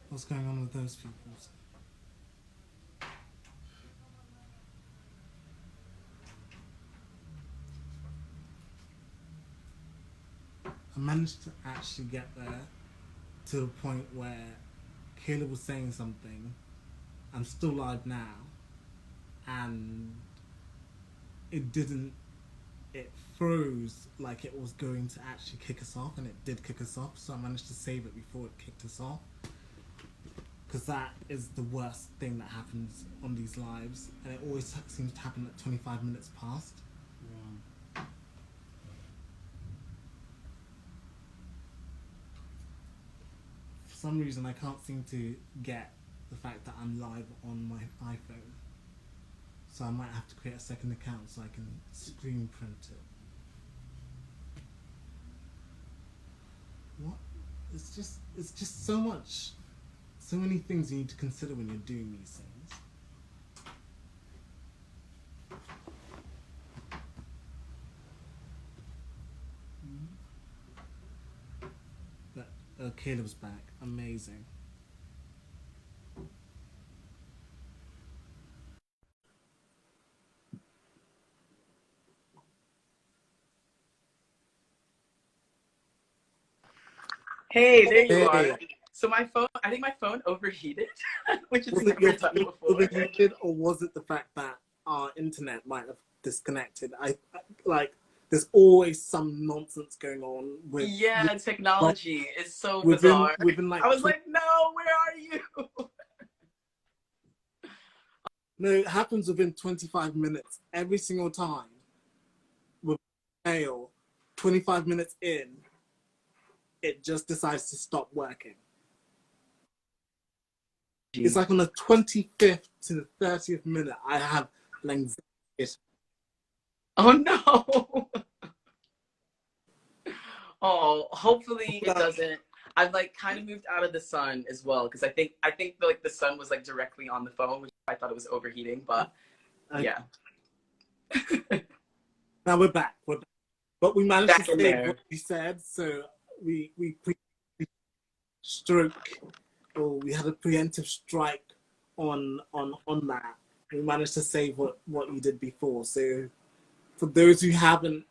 What's going on with those people? I managed to actually get there to the point where Caleb was saying something. I'm still live now, and it didn't. It froze like it was going to actually kick us off, and it did kick us off. So I managed to save it before it kicked us off, because that is the worst thing that happens on these lives, and it always seems to happen at 25 minutes past. For some reason, I can't seem to get the fact that I'm live on my iPhone. So I might have to create a second account so I can screen print it. What? It's just so many things you need to consider when you're doing these things. But Caleb's back, amazing. Hey, there you Hey, are. So my phone, I think my phone overheated, which it's was it your never done phone before. overheated, or was it the fact that our internet might have disconnected? Like there's always some nonsense going on Yeah, like technology is so within bizarre. within I like was 20. like, no, where are you? No, it happens within 25 minutes every single time. With mail, 25 minutes in, it just decides to stop working. It's like on the 25th to the 30th minute, I have an anxiety. Oh no. Oh, hopefully it Like, doesn't. I've like kind of moved out of the sun as well because I think like the sun was like directly on the phone, which I thought it was overheating, but okay, yeah, now we're back. We're back. But we managed to back in save there. what we said, so we stroke, or we had a preemptive strike on that. We managed to save what you did before. So for those who haven't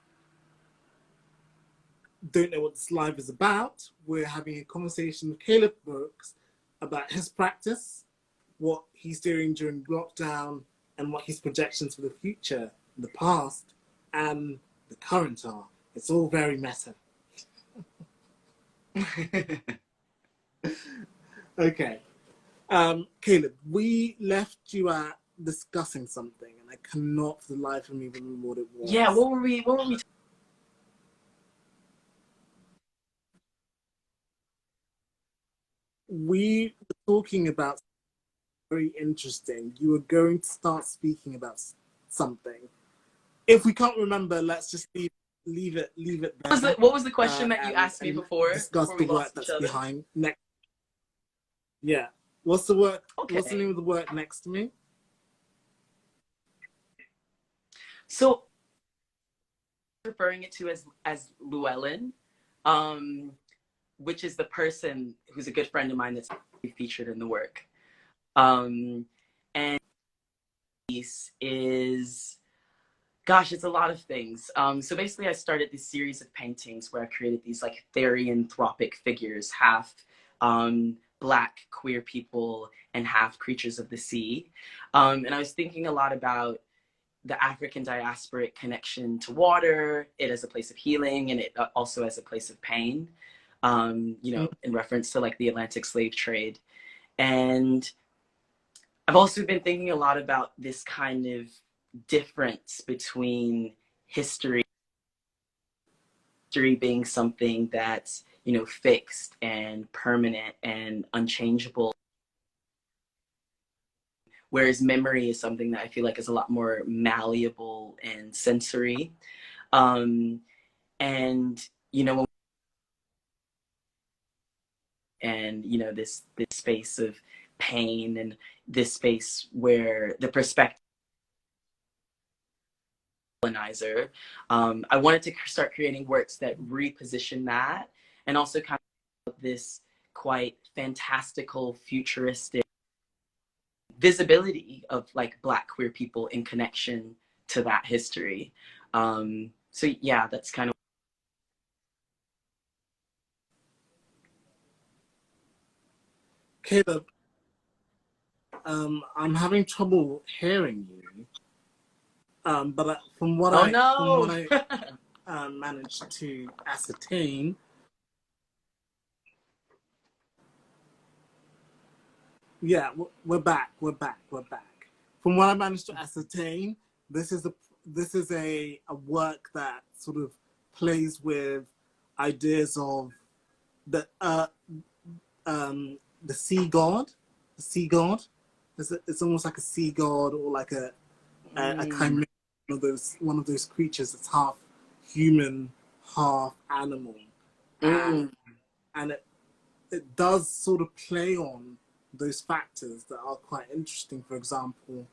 don't know what this live is about, we're having a conversation with Caleb Brooks about his practice, what he's doing during lockdown, and what his projections for the future, the past, and the current are. It's all very meta. Okay. Caleb, we left you at discussing something, and I cannot for the life of me remember what it Yeah, was. what were we We were talking about very interesting. You were going to start speaking about something. If we can't remember, let's just leave it there, what was the question that you asked me and before discuss we the work lost each that's other? behind next. Yeah, what's the work? What's the Okay. name of the work next to me? So referring it to as Llewellyn, um, which is the person who's a good friend of mine that's featured in the work. Um, and piece is gosh, it's a lot of things. So basically, I started this series of paintings where I created these like therianthropic figures, half Black queer people and half creatures of the sea. And I was thinking a lot about the African diasporic connection to water, it as a place of healing, and it also as a place of pain, in reference to like the Atlantic slave trade. And I've also been thinking a lot about this kind of difference between history being something that's, fixed and permanent and unchangeable, whereas memory is something that I feel like is a lot more malleable and sensory. Um, and this space of pain and this space where the perspective colonizer, I wanted to start creating works that reposition that and also kind of this quite fantastical, futuristic visibility of like Black queer people in connection to that history. So yeah, that's kind of. Caleb, I'm having trouble hearing you. But from what Oh I no. managed to ascertain, yeah, we're back. We're back. We're back. From what I managed to ascertain, this is a work that sort of plays with ideas of the the sea god, the sea god. It's almost like a sea god or like a chimera, one of those creatures that's half human, half animal, and it does sort of play on those factors that are quite interesting. For example,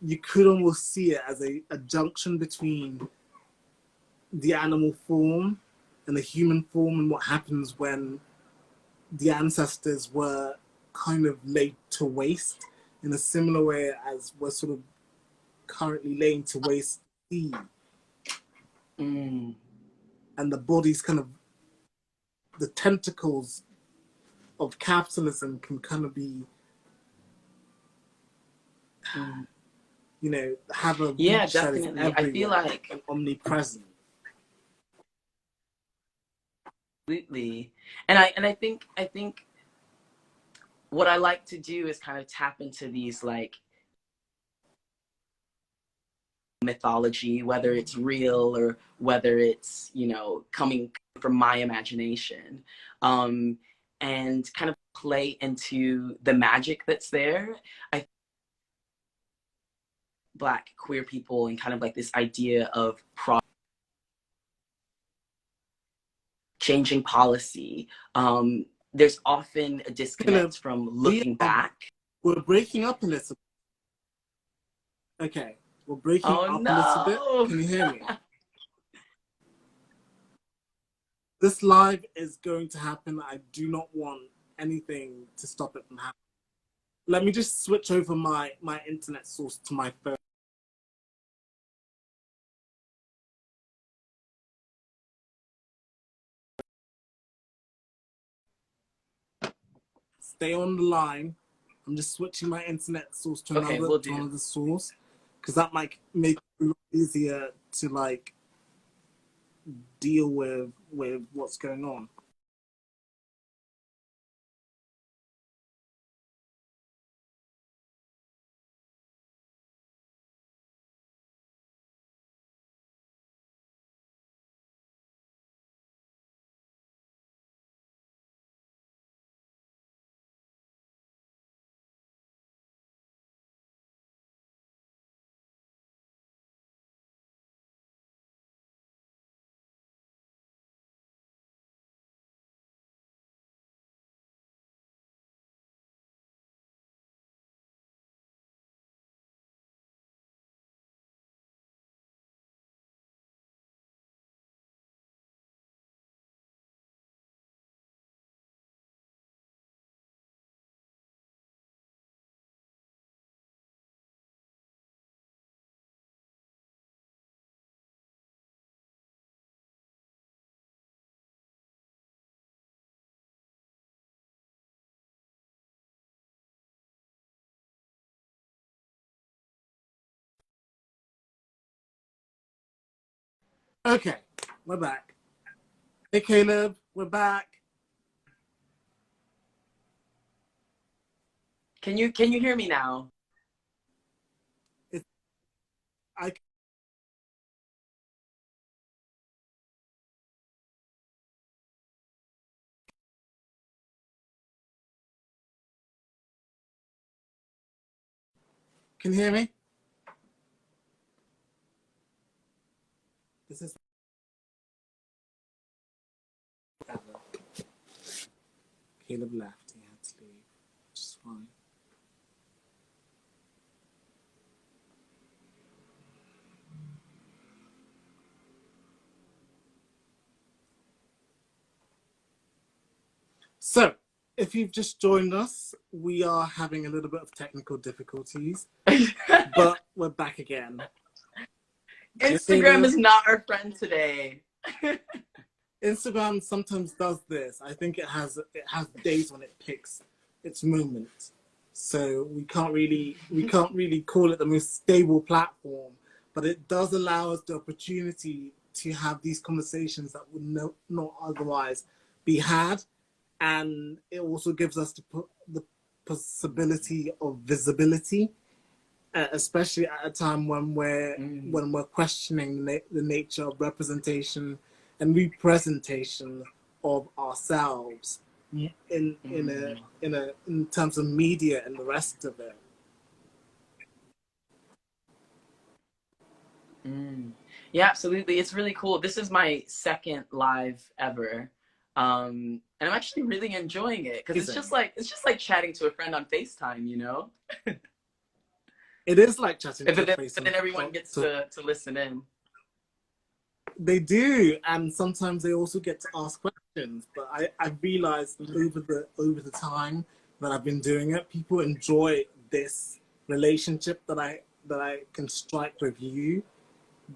you could almost see it as a junction between the animal form and the human form, and what happens when the ancestors were kind of laid to waste in a similar way as we're sort of currently laying to waste the sea. And the body's kind of, the tentacles of capitalism can kind of be, you know, have a Yeah, reach that is definitely. I feel everywhere like and omnipresent. absolutely. And I think what I like to do is kind of tap into these like mythology, whether it's real or whether it's, you know, coming from my imagination, and kind of play into the magic that's there. I Black queer people and kind of like this idea of changing policy. There's often a Caleb, disconnect from we looking are, back. we're breaking up a little. Okay, we're breaking Oh up a little bit. no. Can you hear me? This live is going to happen. I do not want anything to stop it from happening. Let me just switch over my internet source to my phone. Stay on the line. I'm just switching my internet source to Okay, we'll do. another source, because that might make it a lot easier to like deal with what's going on. Okay, we're back. Hey Caleb, we're back. Can you hear me now? I can you hear me? This is Caleb left. He had to leave, which is fine. So, if you've just joined us, we are having a little bit of technical difficulties, but we're back again. Instagram is not our friend today. Instagram sometimes does this. I think it has days when it picks its moment. So we can't really call it the most stable platform, but it does allow us the opportunity to have these conversations that would not otherwise be had, and it also gives us the possibility of visibility, especially at a time when we're questioning the nature of representation and representation of ourselves in terms of media and the rest of it. Yeah, absolutely. It's really cool. This is my second live ever. And I'm actually really enjoying it because it's just like chatting to a friend on FaceTime, you know? It is like chatting to a FaceTime. But then everyone gets to listen in. They do, and sometimes they also get to ask questions. But I've realized over the time that I've been doing it, people enjoy this relationship that I can strike with you,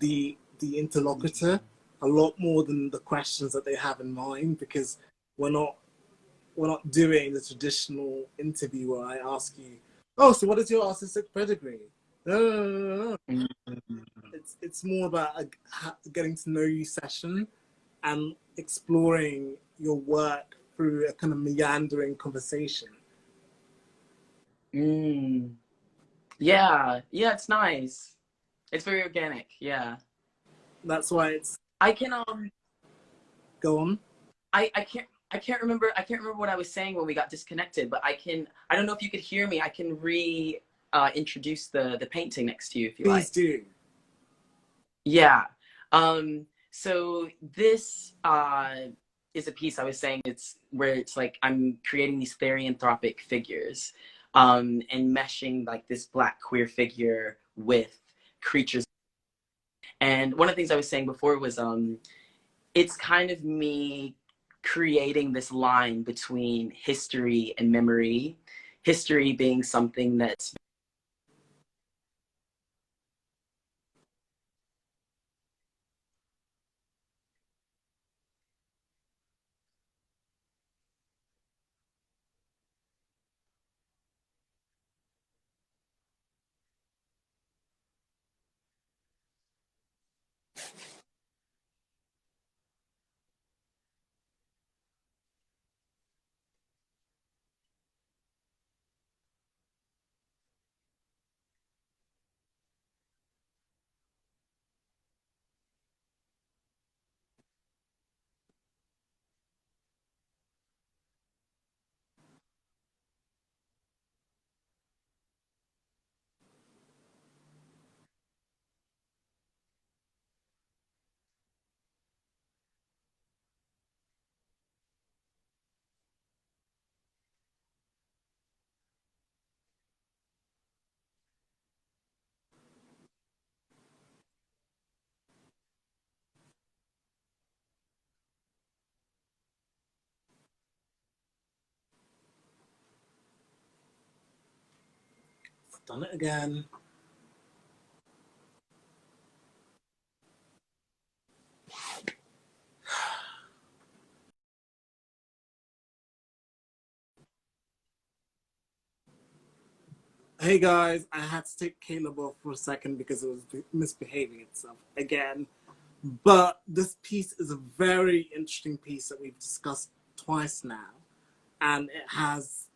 the interlocutor, a lot more than the questions that they have in mind, because we're not doing the traditional interview where I ask you, oh, so what is your artistic pedigree? No. It's more about a getting to know you session and exploring your work through a kind of meandering conversation. Yeah, it's nice. It's very organic. Yeah, that's why it's. I can Go on. I can't remember what I was saying when we got disconnected, but I don't know if you could hear me. I can introduce the painting next to you if you like. Please do. Yeah. So this is a piece I was saying, it's where it's like I'm creating these therianthropic figures and meshing like this Black queer figure with creatures. And one of the things I was saying before was it's kind of me creating this line between history and memory. History being something that's Done it again. Hey guys, I had to take Caleb off for a second because it was misbehaving itself again. But this piece is a very interesting piece that we've discussed twice now, and it has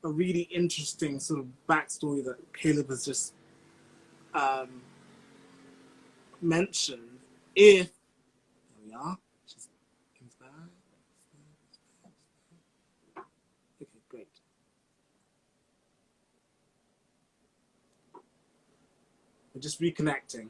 a really interesting sort of backstory that Caleb has just mentioned. If there we are, she's back. Okay, great. We're just reconnecting.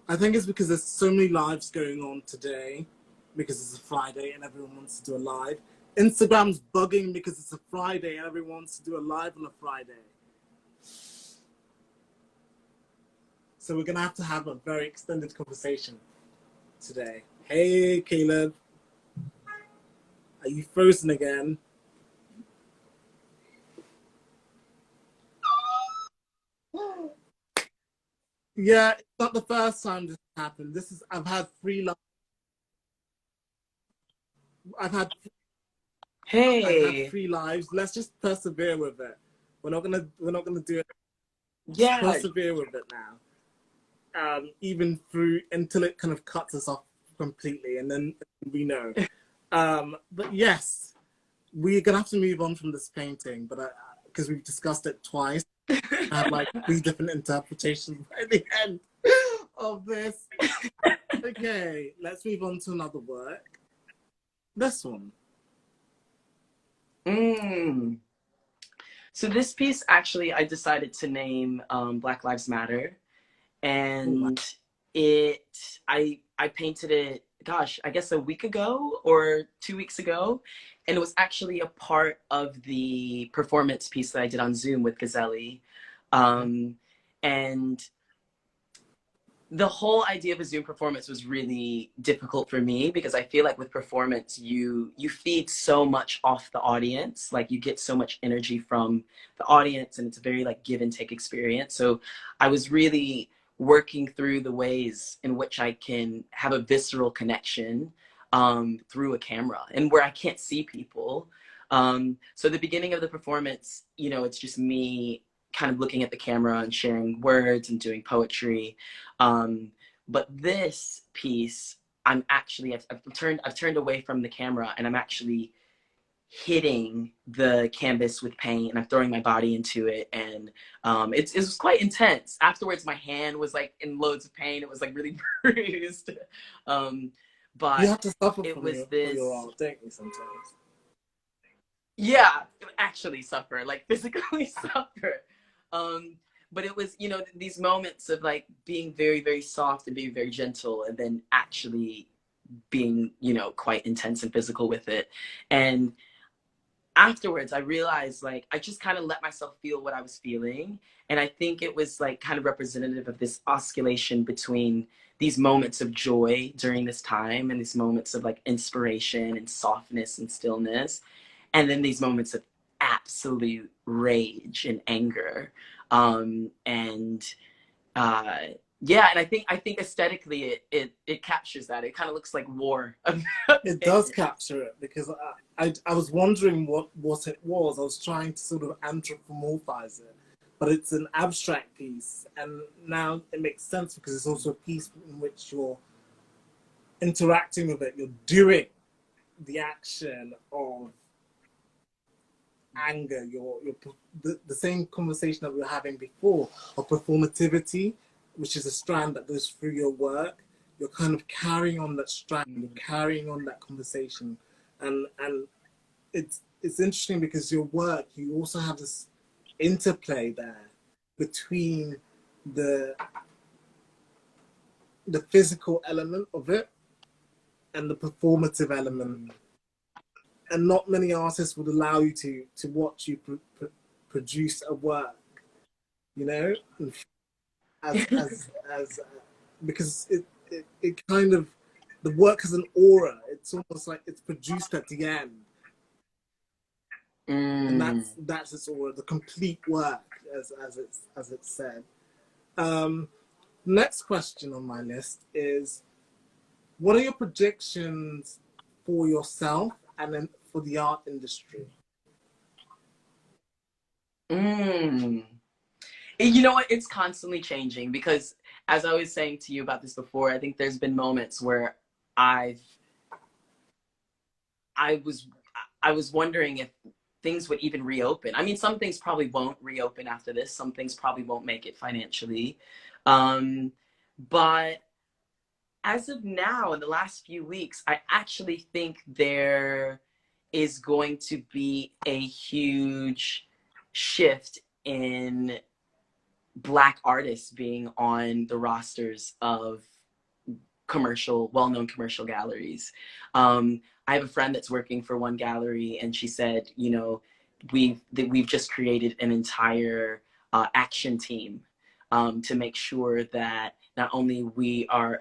I think it's because there's so many lives going on today because it's a Friday and everyone wants to do a live. Instagram's bugging because it's a Friday and everyone wants to do a live on a Friday. So we're going to have a very extended conversation today. Hey, Caleb. Are you frozen again? Yeah, it's not the first time this happened. I've had I've had Hey. 3 lives. Let's just persevere with it. We're not gonna do it. Just Yeah. persevere with it now. Even through until it kind of cuts us off completely, and then we know. But yes, we're gonna have to move on from this painting, but because we've discussed it twice, I have like 3 different interpretations by the end of this. Okay, let's move on to another work. This one. So this piece, actually, I decided to name Black Lives Matter. And I painted it, gosh, I guess a week ago or 2 weeks ago. And it was actually a part of the performance piece that I did on Zoom with Gazelli. And the whole idea of a Zoom performance was really difficult for me because I feel like with performance, you feed so much off the audience. Like you get so much energy from the audience and it's a very like give and take experience. So I was really working through the ways in which I can have a visceral connection through a camera and where I can't see people. So the beginning of the performance, you know, it's just me kind of looking at the camera and sharing words and doing poetry. But this piece, I've turned away from the camera and I'm actually hitting the canvas with paint and I'm throwing my body into it. And it was quite intense. Afterwards, my hand was like in loads of pain. It was like really bruised. You But have to suffer it from was for your this, art, don't you, sometimes? yeah, actually suffer, like physically suffer. But it was, you know, these moments of like being very, very soft and being very gentle and then actually being, you know, quite intense and physical with it. And afterwards I realized like I just kind of let myself feel what I was feeling. And I think it was like kind of representative of this oscillation between these moments of joy during this time and these moments of like inspiration and softness and stillness, and then these moments of absolute rage and anger. And uh yeah, and I think aesthetically it captures that. It kind of looks like war. It does capture it because I was wondering what it was. I was trying to sort of anthropomorphize it, but it's an abstract piece, and now it makes sense because it's also a piece in which you're interacting with it. You're doing the action of anger. The same conversation that we were having before of performativity, which is a strand that goes through your work. You're kind of carrying on that strand, you're carrying on that conversation, and it's interesting because your work, you also have this interplay there between the the physical element of it and the performative element. And not many artists would allow you to watch you produce a work, you know, as because it kind of, the work has an aura. It's almost like it's produced at the end, and that's its aura, the complete work, as it's said. Next question on my list is, what are your predictions for yourself and then for the art industry? You know what? It's constantly changing because, as I was saying to you about this before, I think there's been moments where I've I was I was wondering if things would even reopen. I mean, some things probably won't reopen after this. Some things probably won't make it financially. Um, but as of now, in the last few weeks, I actually think there is going to be a huge shift in Black artists being on the rosters of well-known commercial galleries. I have a friend that's working for one gallery, and she said, you know, we've just created an entire action team to make sure that not only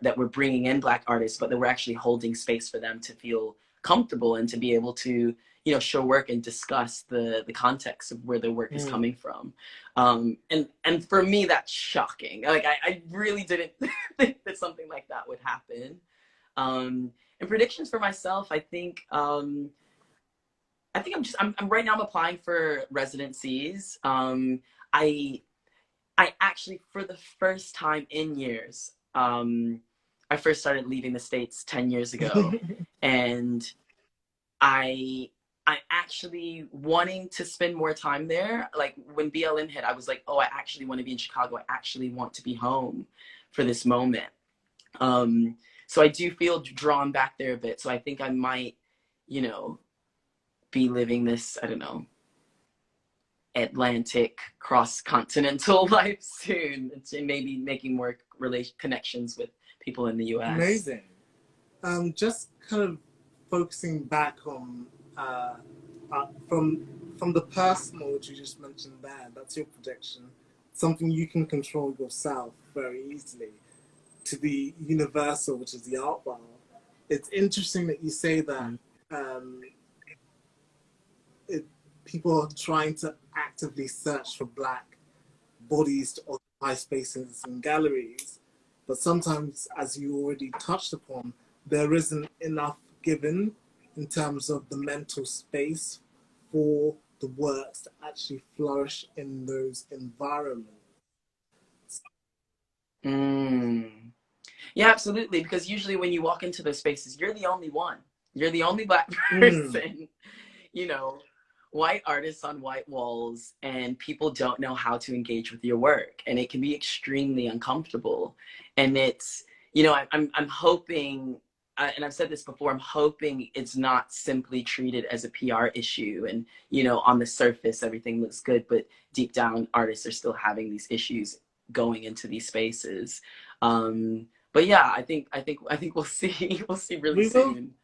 that we're bringing in Black artists, but that we're actually holding space for them to feel comfortable and to be able to, you know, show work and discuss the context of where their work is coming from. And for me, that's shocking. Like, I really didn't think that something like that would happen. And predictions for myself, I think I'm right now I'm applying for residencies. I actually, for the first time in years, I first started leaving the States 10 years ago. And I'm actually wanting to spend more time there. Like, when BLM hit, I was like, oh, I actually want to be in Chicago. I actually want to be home for this moment. So I do feel drawn back there a bit. So I think I might, you know, be living this, I don't know, Atlantic cross-continental life soon, and maybe making more connections with people in the US. Amazing. Just kind of focusing back on from the personal, which you just mentioned there, that's your prediction, something you can control yourself very easily, to the universal, which is the art world. It's interesting that you say that people are trying to actively search for Black bodies to occupy spaces in galleries, but sometimes, as you already touched upon, there isn't enough given in terms of the mental space for the works to actually flourish in those environments. Yeah, absolutely. Because usually when you walk into those spaces, you're the only one. You're the only Black person. You know, white artists on white walls, and people don't know how to engage with your work, and it can be extremely uncomfortable. And it's, you know, I'm hoping, and I've said this before, I'm hoping it's not simply treated as a PR issue, and, you know, on the surface everything looks good, but deep down artists are still having these issues going into these spaces. But yeah, I think we'll see really soon.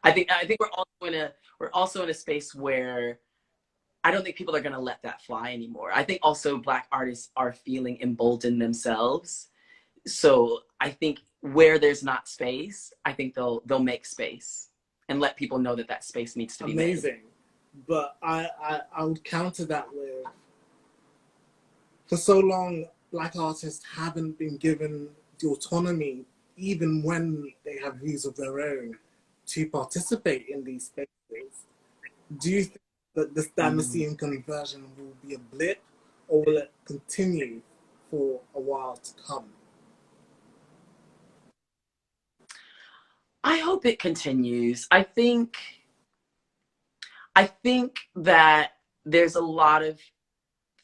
I think we're also in a space where I don't think people are going to let that fly anymore. I think also Black artists are feeling emboldened themselves. So I think where there's not space, I think they'll make space and let people know that space needs to be made. Amazing. But I would counter that with, for so long, Black artists haven't been given the autonomy, even when they have views of their own, to participate in these spaces. Do you think that this Damascene conversion will be a blip, or will it continue for a while to come? I hope it continues. I think that there's a lot of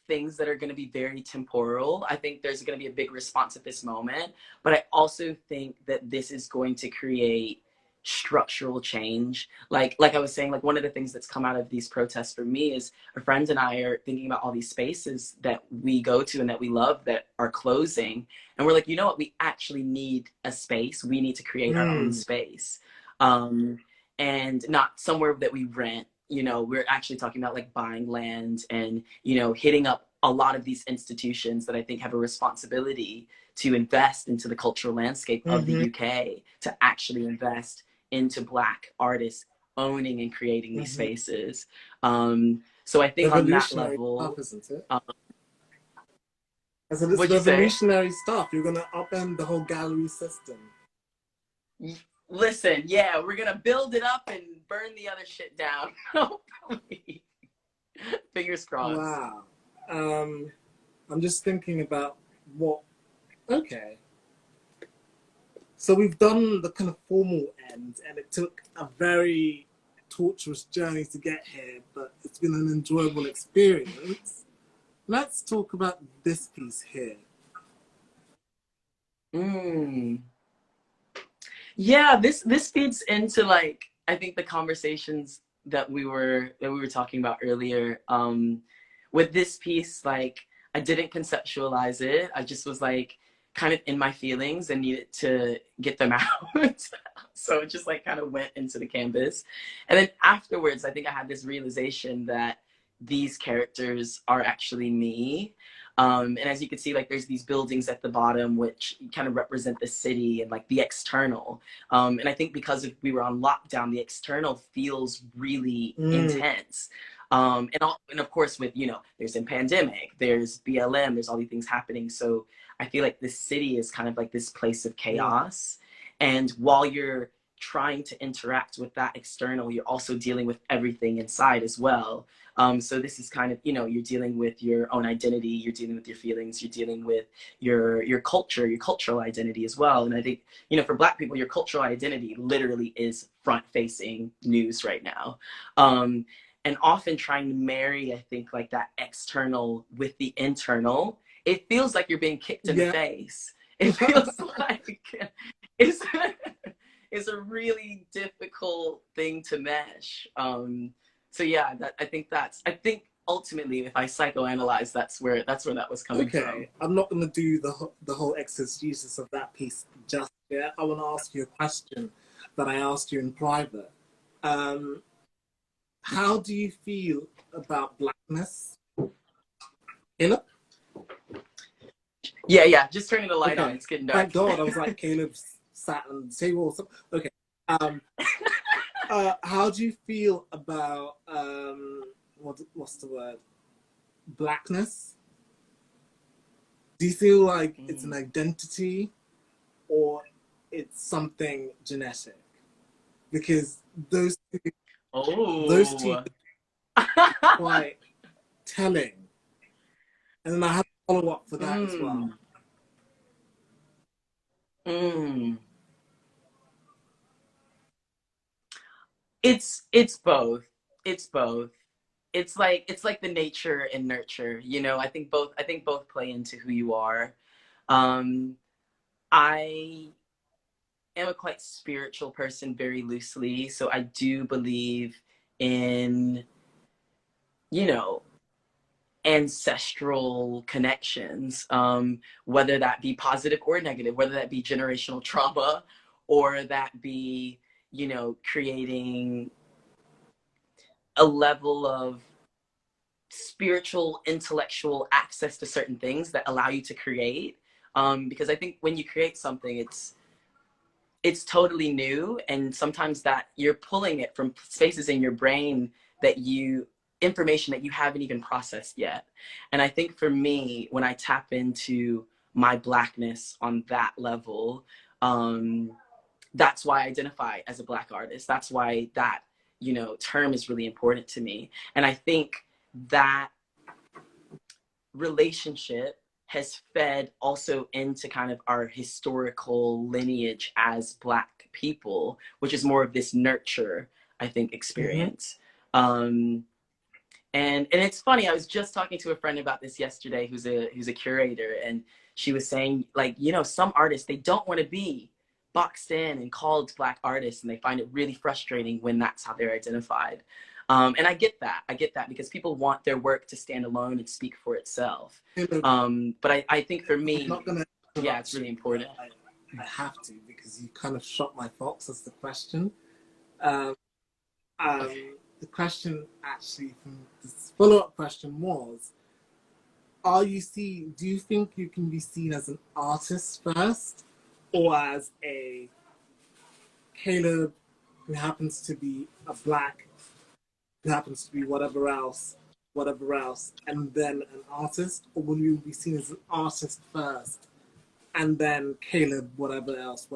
things that are going to be very temporal. I think there's going to be a big response at this moment, but I also think that this is going to create structural change. Like I was saying, like, one of the things that's come out of these protests for me is our friends and I are thinking about all these spaces that we go to and that we love that are closing. And we're like, you know what? We actually need a space. We need to create our own space. And not somewhere that we rent. You know, we're actually talking about like buying land and, you know, hitting up a lot of these institutions that I think have a responsibility to invest into the cultural landscape of the UK, to actually invest into Black artists owning and creating these spaces. So I think on that level, stuff, isn't it? As it's revolutionary stuff. You're gonna upend the whole gallery system. Listen, yeah, we're gonna build it up and burn the other shit down. Fingers crossed. Wow. I'm just thinking about what. Okay. So we've done the kind of formal end, and it took a very torturous journey to get here, but it's been an enjoyable experience. Let's talk about this piece here. Yeah, this feeds into, like, I think the conversations that we were talking about earlier. With this piece, like, I didn't conceptualize it. I just was like, kind of in my feelings and needed to get them out. So it just like kind of went into the canvas. And then afterwards, I think I had this realization that these characters are actually me. And as you can see, like there's these buildings at the bottom which kind of represent the city and like the external. And I think because we were on lockdown, the external feels really intense. And of course with, you know, there's a pandemic, there's BLM, there's all these things happening. So I feel like this city is kind of like this place of chaos. And while you're trying to interact with that external, you're also dealing with everything inside as well. So this is kind of, you know, you're dealing with your own identity, you're dealing with your feelings, you're dealing with your culture, your cultural identity as well. And I think, you know, for Black people, your cultural identity literally is front-facing news right now. And often trying to marry, I think, like that external with the internal, it feels like you're being kicked in the face. It feels like it's a really difficult thing to mesh. So yeah, I think ultimately, if I psychoanalyze, that's where that was coming from. I'm not going to do the whole exegesis of that piece just yet. I want to ask you a question that I asked you in private. How do you feel about Blackness? Caleb? Yeah. Just turning the light on. It's getting dark. Thank God. I was like, Caleb sat on the table or something. Okay. How do you feel about what's the word? Blackness? Do you feel like it's an identity or it's something genetic? Because those two are quite telling. And then I have to follow up for that as well. It's both. It's both. It's like the nature and nurture, you know. I think both play into who you are. I am a quite spiritual person very loosely, so I do believe in, you know, ancestral connections, whether that be positive or negative, whether that be generational trauma or that be, you know, creating a level of spiritual, intellectual access to certain things that allow you to create. Because I think when you create something, it's totally new, and sometimes that you're pulling it from spaces in your brain that information that you haven't even processed yet. And I think for me, when I tap into my Blackness on that level, that's why I identify as a Black artist. That's why that, you know, term is really important to me. And I think that relationship has fed also into kind of our historical lineage as Black people, which is more of this nurture, I think, experience. And it's funny, I was just talking to a friend about this yesterday who's a curator, and she was saying, like, you know, some artists, they don't want to be boxed in and called Black artists, and they find it really frustrating when that's how they're identified. And I get that because people want their work to stand alone and speak for itself. But I think for me, yeah, it's really important. I have to, because you kind of shot my fox as the question. The question actually, from the follow-up question was, do you think you can be seen as an artist first, or as a Caleb who happens to be a Black, who happens to be whatever else, and then an artist? Or will you be seen as an artist first, and then Caleb, whatever else?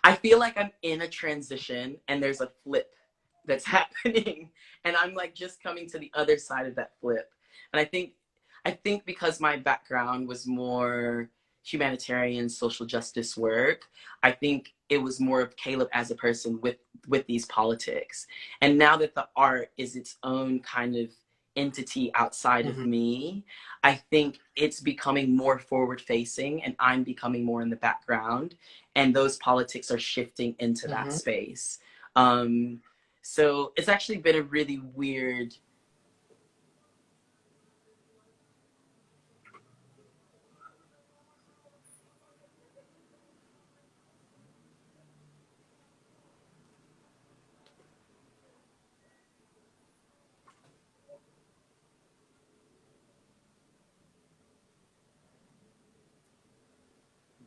I feel like I'm in a transition and there's a flip that's happening, and I'm like just coming to the other side of that flip. And I think because my background was more humanitarian social justice work, I think it was more of Caleb as a person with these politics. And now that the art is its own kind of entity outside of me, I think it's becoming more forward facing and I'm becoming more in the background, and those politics are shifting into that space. So it's actually been a really weird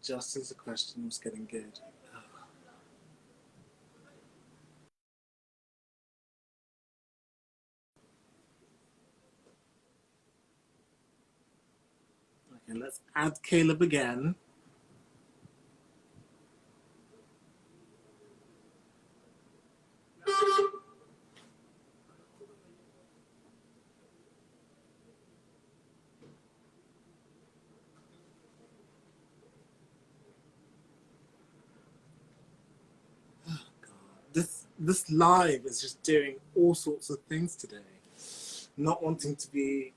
just as the question was getting good. Okay, let's add Caleb again. This live is just doing all sorts of things today. Not wanting to be,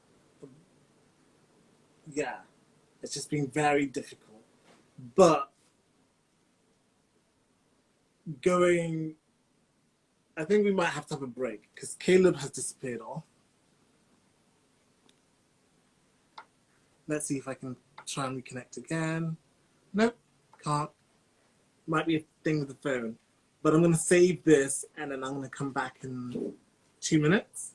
yeah, it's just been very difficult. But going, I think we might have to have a break because Caleb has disappeared off. Let's see if I can try and reconnect again. Nope, can't. Might be a thing with the phone. But I'm going to save this and then I'm going to come back in 2 minutes.